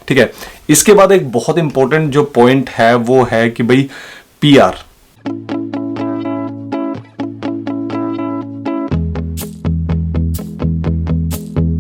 ठीक है। इसके बाद एक बहुत इंपॉर्टेंट जो पॉइंट है वो है कि भाई PR।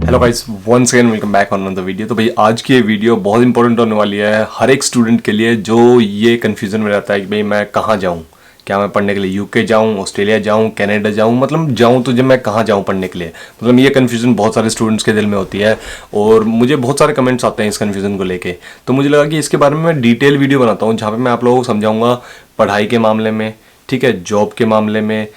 Hello guys, once again welcome back on another video. तो भाई आज की ये वीडियो बहुत इंपॉर्टेंट होने वाली है हर एक स्टूडेंट के लिए जो ये कंफ्यूजन में रहता है कि भाई मैं कहाँ जाऊँ, क्या मैं पढ़ने के लिए UK जाऊँ, ऑस्ट्रेलिया जाऊँ, कनाडा जाऊँ, मतलब जाऊँ तो जब मैं कहाँ जाऊँ पढ़ने के लिए। मतलब ये कन्फ्यूजन बहुत सारे स्टूडेंट्स के दिल में होती है और मुझे बहुत सारे कमेंट्स आते हैं इस कन्फ्यूजन को लेके। तो मुझे लगा कि इसके बारे में मैं डिटेल वीडियो बनाता हूँ जहाँ पर मैं आप लोगों को समझाऊँगा पढ़ाई के मामले में, ठीक है, जॉब के मामले में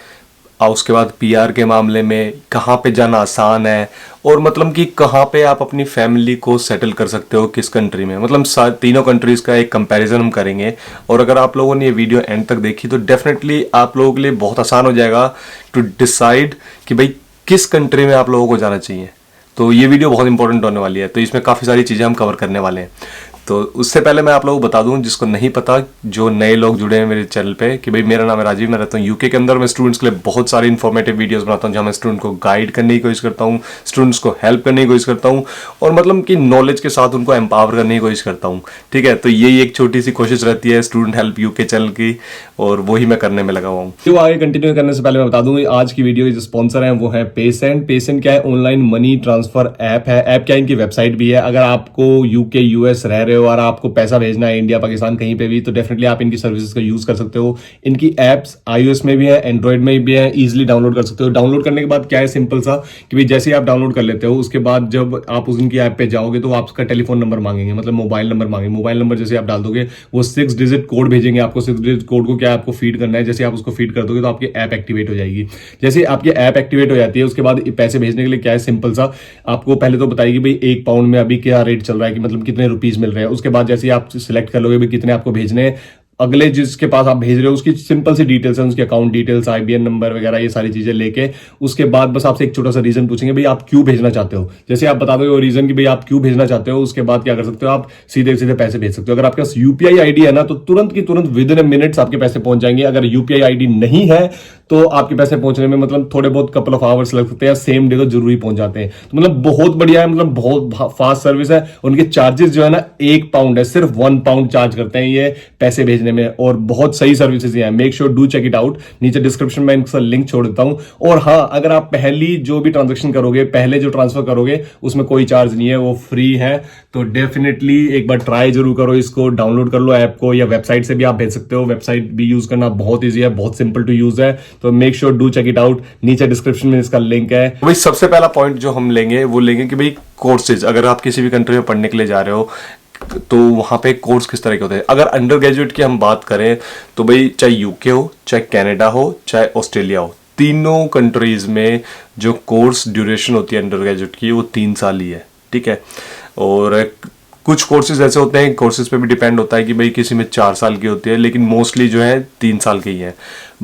और उसके बाद PR के मामले में कहाँ पे जाना आसान है और मतलब कि कहाँ पे आप अपनी फैमिली को सेटल कर सकते हो, किस कंट्री में। मतलब तीनों कंट्रीज़ का एक कंपैरिजन हम करेंगे और अगर आप लोगों ने ये वीडियो एंड तक देखी तो डेफिनेटली आप लोगों के लिए बहुत आसान हो जाएगा टू डिसाइड कि भाई किस कंट्री में आप लोगों को जाना चाहिए। तो ये वीडियो बहुत इंपॉर्टेंट होने वाली है, तो इसमें काफ़ी सारी चीज़ें हम कवर करने वाले हैं। तो उससे पहले मैं आप लोगों को बता दूं, जिसको नहीं पता, जो नए लोग जुड़े हैं मेरे चैनल पे, कि भाई मेरा नाम है राजीव, मैं रहता हूँ UK के अंदर। मैं स्टूडेंट्स के लिए बहुत सारी इन्फॉर्मेटिव वीडियोस बनाता हूँ जहाँ मैं स्टूडेंट को गाइड करने की कोशिश करता हूँ, स्टूडेंट्स को हेल्प करने की कोशिश करता हूँ और मतलब कि नॉलेज के साथ उनको एम्पावर करने की कोशिश करता हूँ, ठीक है। तो यही एक छोटी सी कोशिश रहती है स्टूडेंट हेल्प UK चैनल की और वही मैं करने में लगा हुआ हूँ। तो आगे कंटिन्यू करने से पहले मैं बता दूँ आज की वीडियो जो स्पॉन्सर है वो है पेसेंट। पेसेंट क्या है? ऑनलाइन मनी ट्रांसफर ऐप है। ऐप क्या है? इनकी वेबसाइट भी है। अगर आपको UK US रह रहे हो और आपको पैसा भेजना है इंडिया पाकिस्तान कहीं पे भी, तो डेफिनेटली आप इनकी सर्विसेज का यूज कर सकते हो। इनकी एप्स iOS में भी है, एंड्रॉइड में भी है, इजीली डाउनलोड कर सकते हो। डाउनलोड करने के बाद क्या है, सिंपल सा कि भाई जैसे ही आप डाउनलोड कर लेते हो उसके बाद जब आप उस इनकी ऐप पे जाओगे तो आपका टेलीफोन नंबर मांगेंगे, मतलब मोबाइल नंबर मांगेंगे। मोबाइल नंबर जैसे आप डाल दोगे वो 6 डिजिट कोड भेजेंगे आपको। 6 डिजिट कोड को क्या आपको फीड करना है, जैसे आप उसको फीड कर दोगे तो आपकी ऐप एक्टिवेट हो जाएगी। जैसे आपकी ऐप एक्टिवेट हो जाती है उसके बाद पैसे भेजने के लिए क्या है, सिंपल सा आपको पहले तो बताएगी भाई 1 पाउंड में अभी क्या रेट चल रहा है, कि मतलब कितने रुपीज मिल रहे हैं। उसके बाद जैसे आप सिलेक्ट कर लोगे भी कितने आपको भेजने हैं, अगले जिसके पास आप भेज रहे हो उसकी सिंपल सी डिटेल्स है, उसके अकाउंट डिटेल्स, IBN नंबर वगैरह, ये सारी चीजें लेके उसके बाद बस आपसे एक छोटा सा रीजन पूछेंगे भाई आप क्यों भेजना चाहते हो। जैसे आप बता दोगे वो रीजन कि भाई आप क्यों भेजना चाहते हो, उसके बाद क्या कर सकते हो, आप सीधे सीधे पैसे भेज सकते हो। अगर आपके पास UPI ID है ना तो तुरंत की तुरंत विद इन मिनट्स आपके पैसे पहुंच जाएंगे। अगर UPI ID नहीं है तो आपके पैसे पहुंचने में मतलब थोड़े बहुत कपल ऑफ आवर्स लग सकते हैं, सेम डे तो जरूरी पहुंच जाते हैं। तो मतलब बहुत बढ़िया है, मतलब बहुत फास्ट सर्विस है। उनके चार्जेस जो है ना 1 पाउंड है, सिर्फ 1 पाउंड चार्ज करते हैं ये पैसे भेजने में और बहुत सही सर्विसेज है। Make sure do check it out. नीचे डिस्क्रिप्शन में इनका लिंक छोड़ देता हूं। और हाँ, अगर आप पहली जो भी ट्रांजेक्शन करोगे, पहले जो ट्रांसफर करोगे उसमें कोई चार्ज नहीं है, वो फ्री है। तो डेफिनेटली एक बार ट्राई जरूर करो इसको, डाउनलोड कर लो ऐप को, या वेबसाइट से भी आप भेज सकते हो। वेबसाइट भी यूज करना बहुत ईजी है, बहुत सिंपल टू यूज है। तो make sure do check it out. नीचे डिस्क्रिप्शन में इसका लिंक है। भाई सबसे पहला पॉइंट जो हम लेंगे वो लेंगे कि भाई कोर्सेज, अगर आप किसी भी कंट्री में पढ़ने के लिए जा रहे हो तो वहां पे कोर्स किस तरह के होते हैं। अगर अंडर ग्रेजुएट की हम बात करें तो भाई चाहे UK हो, चाहे कनाडा हो, चाहे ऑस्ट्रेलिया हो, तीनों कंट्रीज में जो कोर्स ड्यूरेशन होती है अंडर ग्रेजुएट की वो 3 साल ही है, ठीक है। और कुछ कोर्सेज ऐसे होते हैं, कोर्सेज पे भी डिपेंड होता है कि भाई किसी में 4 साल की होती है, लेकिन मोस्टली जो है 3 साल की ही है।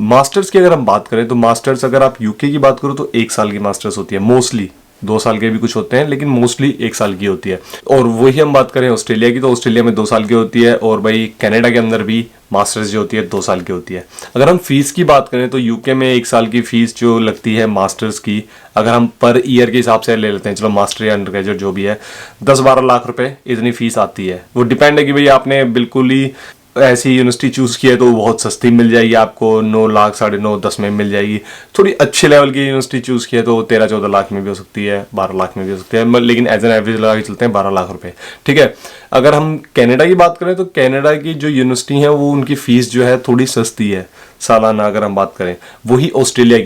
मास्टर्स की अगर हम बात करें तो मास्टर्स अगर आप UK की बात करो तो 1 साल की मास्टर्स होती है, मोस्टली 2 साल के भी कुछ होते हैं लेकिन मोस्टली 1 साल की होती है। और वही हम बात करें ऑस्ट्रेलिया की तो ऑस्ट्रेलिया में 2 साल की होती है और भाई कनाडा के अंदर भी मास्टर्स जो होती है 2 साल की होती है। अगर हम फीस की बात करें तो UK में 1 साल की फीस जो लगती है मास्टर्स की, अगर हम पर ईयर के हिसाब से ले लेते हैं, चलो मास्टर या अंडर ग्रेजुएट जो भी है, 10-12 लाख रुपए इतनी फीस आती है। वो डिपेंड है कि भाई आपने बिल्कुल ही ऐसी यूनिवर्सिटी चूज की है तो बहुत सस्ती मिल जाएगी आपको, 9 लाख, 9.5, 10 में मिल जाएगी। थोड़ी अच्छे लेवल की यूनिवर्सिटी चूज की है तो 13-14 लाख में भी हो सकती है, 12 लाख में भी हो सकती है, लेकिन एज एन एवरेज लगा के चलते हैं 12 लाख रुपए, ठीक है। अगर हम कनाडा की बात करें तो कनाडा की जो यूनिवर्सिटी है वो उनकी फीस जो है थोड़ी सस्ती है सालाना। अगर हम बात करें वही ऑस्ट्रेलिया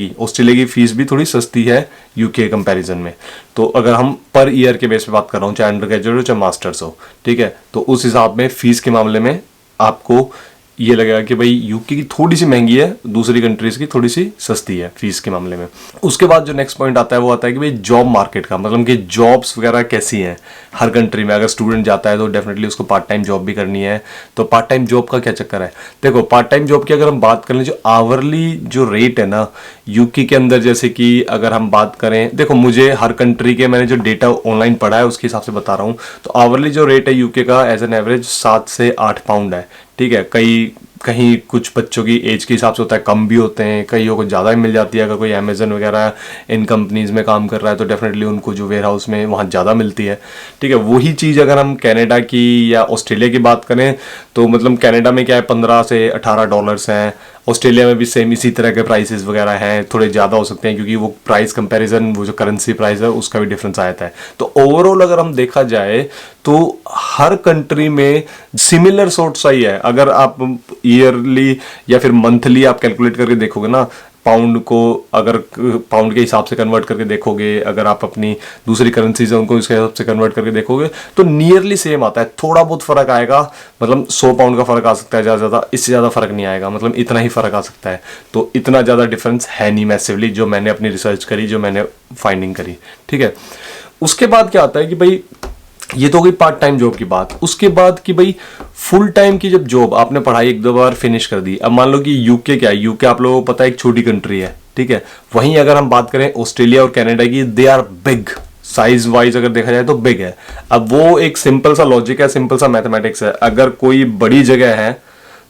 की फीस भी थोड़ी सस्ती है UK कंपैरिजन में। तो अगर हम पर ईयर के बेस पे बात कर रहा हूँ, चाहे अंडर ग्रेजुएट हो चाहे मास्टर्स हो, ठीक है, तो उस हिसाब में फीस के मामले में आपको ये लगेगा कि भाई UK की थोड़ी सी महंगी है, दूसरी कंट्रीज की थोड़ी सी सस्ती है फीस के मामले में। उसके बाद जो नेक्स्ट पॉइंट आता है वो आता है कि भाई जॉब मार्केट का, मतलब कि जॉब्स वगैरह कैसी हैं हर कंट्री में। अगर स्टूडेंट जाता है तो डेफिनेटली उसको पार्ट टाइम जॉब भी करनी है। तो पार्ट टाइम जॉब का क्या चक्कर है, देखो पार्ट टाइम जॉब की अगर हम बात करें, जो आवरली जो रेट है ना UK के अंदर, जैसे कि अगर हम बात करें, देखो मुझे हर कंट्री के मैंने जो डेटा ऑनलाइन पढ़ा है उसके हिसाब से बता रहा हूँ। तो आवरली जो रेट है UK का एज एन एवरेज 7 से 8 पाउंड है, ठीक है। कई कहीं कुछ बच्चों की एज के हिसाब से होता है, कम भी होते हैं, कईयों को ज़्यादा मिल जाती है। अगर कोई अमेजन वगैरह इन कंपनीज़ में काम कर रहा है तो डेफिनेटली उनको जो वेयर हाउस में वहाँ ज़्यादा मिलती है। ठीक है, वही चीज़ अगर हम कनाडा की या ऑस्ट्रेलिया की बात करें तो मतलब कनाडा में क्या है, $15 से $18 हैं। ऑस्ट्रेलिया में भी सेम इसी तरह के प्राइसेस वगैरह हैं, थोड़े ज़्यादा हो सकते हैं क्योंकि वो प्राइस कंपैरिजन, वो जो करेंसी प्राइस है उसका भी डिफरेंस आ जाता है। तो ओवरऑल अगर हम देखा जाए तो हर कंट्री में सिमिलर सोर्ट सा ही है। अगर आप ईयरली या फिर मंथली आप कैलकुलेट करके देखोगे ना, पाउंड को अगर पाउंड के हिसाब से कन्वर्ट करके देखोगे, अगर आप अपनी दूसरी करेंसीज है उनको इसके हिसाब से कन्वर्ट करके देखोगे तो नियरली सेम आता है। थोड़ा बहुत फर्क आएगा, मतलब 100 पाउंड का फर्क आ सकता है ज़्यादा, इससे ज़्यादा फर्क नहीं आएगा, मतलब इतना ही फर्क आ सकता है। तो इतना ज़्यादा डिफरेंस है नहीं मैसिवली, जो मैंने अपनी रिसर्च करी, जो मैंने फाइंडिंग करी। ठीक है, उसके बाद क्या आता है कि भाई ये तो हो गई पार्ट टाइम जॉब की बात। उसके बाद कि भाई फुल टाइम की जब जॉब आपने पढ़ाई एक दो बार फिनिश कर दी, अब मान लो कि यूके क्या है, यूके आप लोगों को पता है एक छोटी कंट्री है। ठीक है, वहीं अगर हम बात करें ऑस्ट्रेलिया और कनाडा की, they are big, size wise अगर देखा जाए तो बिग है। अब वो एक सिंपल सा लॉजिक है, सिंपल सा मैथमेटिक्स है। अगर कोई बड़ी जगह है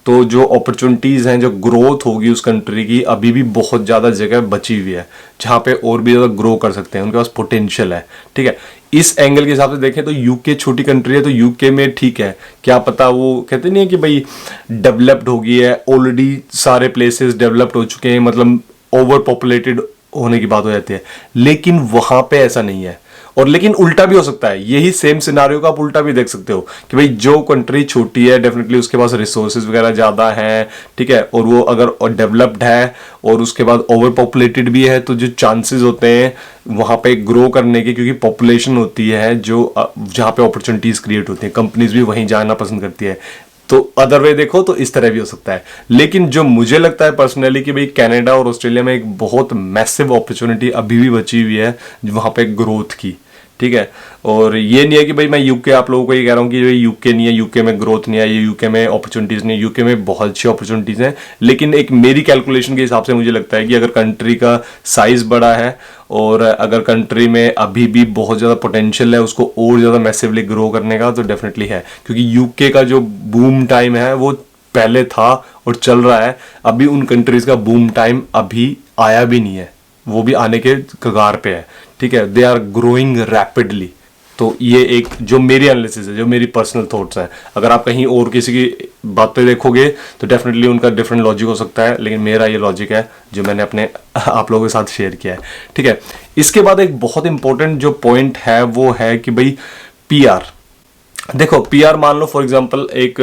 तो जो अपॉर्चुनिटीज हैं, जो ग्रोथ होगी उस कंट्री की, अभी भी बहुत ज़्यादा जगह बची हुई है जहाँ पे और भी ज़्यादा ग्रो कर सकते हैं, उनके पास पोटेंशियल है। ठीक है, इस एंगल के हिसाब से देखें तो यूके छोटी कंट्री है, तो यूके में ठीक है, क्या पता वो कहते नहीं है कि भाई डेवलप्ड हो गई है, ऑलरेडी सारे प्लेसेस डेवलप्ड हो चुके हैं, मतलब ओवर पॉपुलेटेड होने की बात हो जाती है, लेकिन वहां पे ऐसा नहीं है। और लेकिन उल्टा भी हो सकता है, यही सेम सिनारियो का आप उल्टा भी देख सकते हो कि भाई जो कंट्री छोटी है डेफिनेटली उसके पास रिसोर्सेज वगैरह ज़्यादा हैं। ठीक है, और वो अगर डेवलप्ड है और उसके बाद ओवर पॉपुलेटेड भी है तो जो चांसेस होते हैं वहाँ पे ग्रो करने के, क्योंकि पॉपुलेशन होती है जो जहाँ पे अपॉर्चुनिटीज क्रिएट होती हैं, कंपनीज भी वहीं जाना पसंद करती है। तो अदर वे देखो तो इस तरह भी हो सकता है। लेकिन जो मुझे लगता है पर्सनली कि भाई कनाडा और ऑस्ट्रेलिया में एक बहुत मैसिव अपॉर्चुनिटी अभी भी बची हुई है वहां पे ग्रोथ की। ठीक है, और ये नहीं है कि भाई मैं यूके आप लोगों को ये कह रहा हूँ कि यूके नहीं है, यूके में ग्रोथ नहीं है, ये यूके में अपॉर्चुनिटीज नहीं है, यूके में बहुत अच्छी अपॉर्चुनिटीज हैं। लेकिन एक मेरी कैलकुलेशन के हिसाब से मुझे लगता है कि अगर कंट्री का साइज बड़ा है और अगर कंट्री में अभी भी बहुत ज़्यादा पोटेंशियल है उसको और ज़्यादा मैसिवली ग्रो करने का, तो डेफिनेटली है। क्योंकि यूके का जो बूम टाइम है वो पहले था और चल रहा है, अभी उन कंट्रीज का बूम टाइम अभी आया भी नहीं है, वो भी आने के कगार पे है। ठीक है, दे आर ग्रोइंग रैपिडली। तो ये एक जो मेरी एनालिसिस है, जो मेरी पर्सनल थॉट्स हैं, अगर आप कहीं और किसी की बातें देखोगे तो डेफिनेटली उनका डिफरेंट लॉजिक हो सकता है, लेकिन मेरा ये लॉजिक है जो मैंने अपने आप लोगों के साथ शेयर किया है। ठीक है, इसके बाद एक बहुत इंपॉर्टेंट जो पॉइंट है वो है कि भाई पीआर। देखो पीआर मान लो फॉर एग्जांपल एक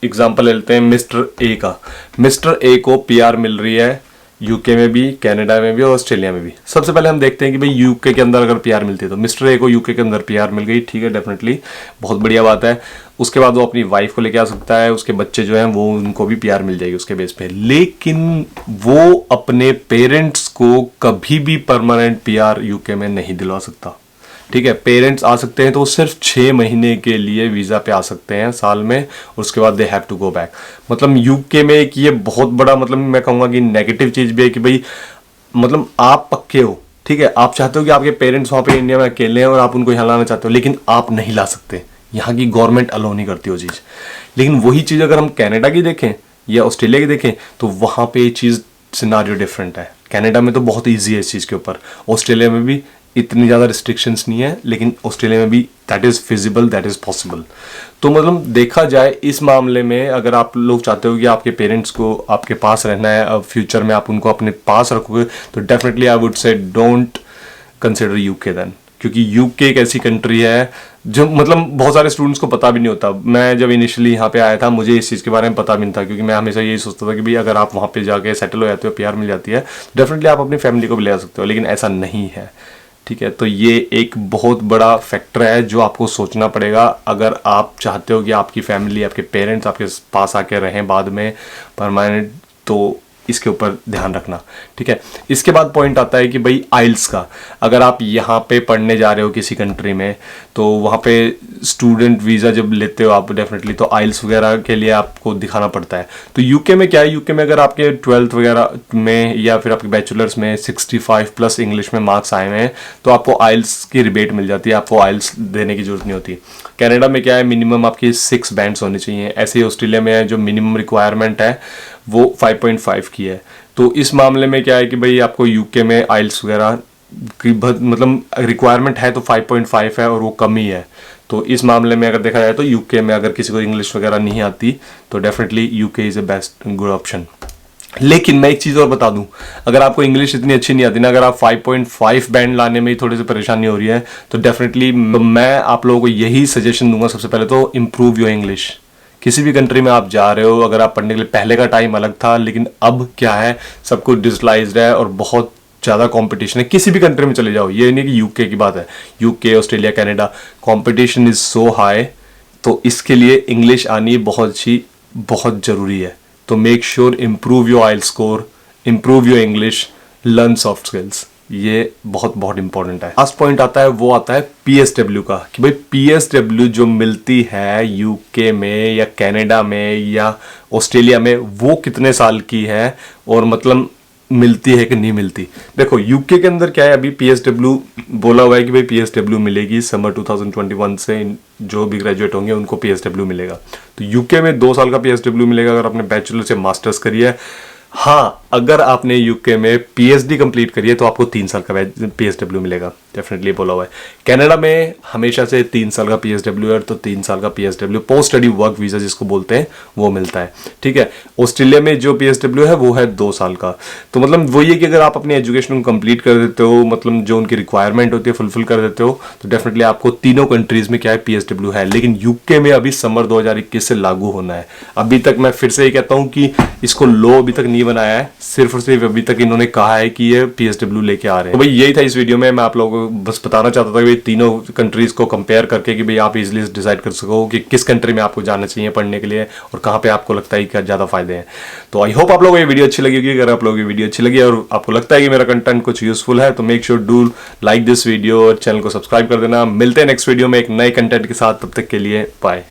एग्जांपल ले लेते हैं मिस्टर ए का। मिस्टर ए को पीआर मिल रही है यूके में भी, कनाडा में भी और ऑस्ट्रेलिया में भी। सबसे पहले हम देखते हैं कि भाई यूके के अंदर अगर पीआर मिलती है तो मिस्टर ए को यूके के अंदर पीआर मिल गई, ठीक है, डेफिनेटली बहुत बढ़िया बात है। उसके बाद वो अपनी वाइफ को लेके आ सकता है, उसके बच्चे जो हैं वो उनको भी पीआर मिल जाएगी उसके बेस पे। लेकिन वो अपने पेरेंट्स को कभी भी परमानेंट पीआर यूके में नहीं दिलवा सकता। ठीक है, पेरेंट्स आ सकते हैं तो वो सिर्फ 6 महीने के लिए वीज़ा पे आ सकते हैं साल में, और उसके बाद they have to go back. मतलब यूके में एक ये बहुत बड़ा, मतलब मैं कहूँगा कि नेगेटिव चीज़ भी है कि भाई मतलब आप पक्के हो, ठीक है, आप चाहते हो कि आपके पेरेंट्स वहाँ पे इंडिया में अकेले हैं और आप उनको यहाँ लाना चाहते हो, लेकिन आप नहीं ला सकते, यहाँ की गवर्नमेंट अलो नहीं करती वो चीज़। लेकिन वही चीज़ अगर हम कनाडा की देखें या ऑस्ट्रेलिया की देखें तो वहाँ पे ये चीज़ सिनारियो डिफरेंट है। कनाडा में तो बहुत ईजी है इस चीज़ के ऊपर, ऑस्ट्रेलिया में भी इतनी ज़्यादा रिस्ट्रिक्शंस नहीं है, लेकिन ऑस्ट्रेलिया में भी that is feasible, that is possible. तो मतलब देखा जाए इस मामले में अगर आप लोग चाहते हो कि आपके पेरेंट्स को आपके पास रहना है, अब फ्यूचर में आप उनको अपने पास रखोगे, तो definitely I would say don't consider UK then. क्योंकि यूके एक ऐसी कंट्री है जो मतलब बहुत सारे स्टूडेंट्स को पता भी नहीं होता। मैं जब इनिशियली यहाँ पे आया था मुझे इस चीज़ के बारे में पता भी नहीं था, क्योंकि मैं हमेशा यही सोचता था कि भाई अगर आप वहाँ पे जाके सेटल हो जाते हो, पीआर मिल जाती है, डेफिनेटली आप अपनी फैमिली को भी ले आ सकते हो, लेकिन ऐसा नहीं है। ठीक है, तो ये एक बहुत बड़ा फैक्टर है जो आपको सोचना पड़ेगा अगर आप चाहते हो कि आपकी फैमिली, आपके पेरेंट्स आपके पास आके रहें बाद में परमानेंट। तो इसके ऊपर ध्यान रखना, ठीक है। इसके बाद पॉइंट आता है कि भाई आइल्स का, अगर आप यहाँ पे पढ़ने जा रहे हो किसी कंट्री में, तो वहाँ पे स्टूडेंट वीज़ा जब लेते हो आप डेफिनेटली, तो आइल्स वगैरह के लिए आपको दिखाना पड़ता है। तो यूके में क्या है, यूके में अगर आपके 12th वगैरह में या फिर आपके बैचलर्स में 65+ इंग्लिश में मार्क्स आए हुए हैं, तो आपको आइल्स की रिबेट मिल जाती है, आपको आइल्स देने की जरूरत नहीं होती। कनाडा में क्या है, मिनिमम आपकी 6 बैंड्स होने चाहिए। ऐसे ही ऑस्ट्रेलिया में है, जो मिनिमम रिक्वायरमेंट है वो 5.5 की है। तो इस मामले में क्या है कि भाई आपको यूके में आइल्स वगैरह की मतलब रिक्वायरमेंट है तो 5.5 है, और वो कम ही है। तो इस मामले में अगर देखा जाए तो यूके में अगर किसी को इंग्लिश वगैरह नहीं आती तो definitely UK is a best good option. लेकिन मैं एक चीज़ और बता दूं, अगर आपको इंग्लिश इतनी अच्छी नहीं आती ना, अगर आप 5.5 बैंड लाने में ही थोड़ी सी परेशानी हो रही है, तो डेफिनेटली मैं आप लोगों को यही सजेशन दूंगा, सबसे पहले तो इम्प्रूव योर इंग्लिश। किसी भी कंट्री में आप जा रहे हो, अगर आप पढ़ने के लिए, पहले का टाइम अलग था, लेकिन अब क्या है, सब कुछ डिजिटलाइज्ड है और बहुत ज़्यादा कंपटीशन है। किसी भी कंट्री में चले जाओ, ये नहीं कि यूके की बात है, UK, Australia, Canada, competition is so high. तो इसके लिए इंग्लिश आनी बहुत ज़रूरी है। तो मेक श्योर इम्प्रूव योर आइल score, improve your English, learn soft skills, ये बहुत इंपॉर्टेंट है। लास्ट पॉइंट आता है, वो आता है PSW का, कि भाई PSW जो मिलती है यूके में या कनाडा में या ऑस्ट्रेलिया में, वो कितने साल की है और मतलब मिलती है कि नहीं मिलती। देखो यूके के अंदर क्या है, अभी PSW बोला हुआ है कि भाई PSW मिलेगी समर 2021 से, जो भी ग्रेजुएट होंगे उनको PSW मिलेगा। तो यूके में 2 साल का PSW मिलेगा अगर आपने बैचलर से मास्टर्स करी है। हाँ, अगर आपने यूके में PhD कंप्लीट करी है तो आपको 3 साल का PSW मिलेगा, डेफिनेटली बोला हुआ है। कनाडा में हमेशा से 3 साल का PSW है, तो 3 साल का PSW post study work visa जिसको बोलते हैं वो मिलता है, ठीक है। ऑस्ट्रेलिया में जो PSW है वो है 2 साल का। तो मतलब वही है कि अगर आप अपनी एजुकेशन को कंप्लीट कर देते हो, मतलब जो उनकी रिक्वायरमेंट होती है फुलफिल कर देते हो, तो डेफिनेटली आपको तीनों कंट्रीज में क्या है, PSW है। लेकिन यूके में अभी समर 2021 से लागू होना है। अभी तक मैं फिर से ये कहता हूँ कि इसको लो अभी तक नहीं बनाया है, सिर्फ और सिर्फ अभी तक इन्होंने कहा है कि ये PSW लेके आ रहे हैं। तो भाई यही था इस वीडियो में, मैं आप लोगों को बस बताना चाहता था कि तीनों कंट्रीज को कंपेयर करके कि भाई आप इजीली डिसाइड कर सको कि किस कंट्री में आपको जाना चाहिए पढ़ने के लिए और कहाँ पे आपको लगता है कि ज़्यादा फायदे हैं। तो आई होप आप लोगों को ये वीडियो अच्छी लगेगी। अगर आप लोगों को वीडियो अच्छी लगी और आपको लगता है कि मेरा कंटेंट कुछ यूजफुल है, तो make sure do like this video और चैनल को सब्सक्राइब कर देना। मिलते हैं नेक्स्ट वीडियो में एक नए कंटेंट के साथ, तब तक के लिए बाय।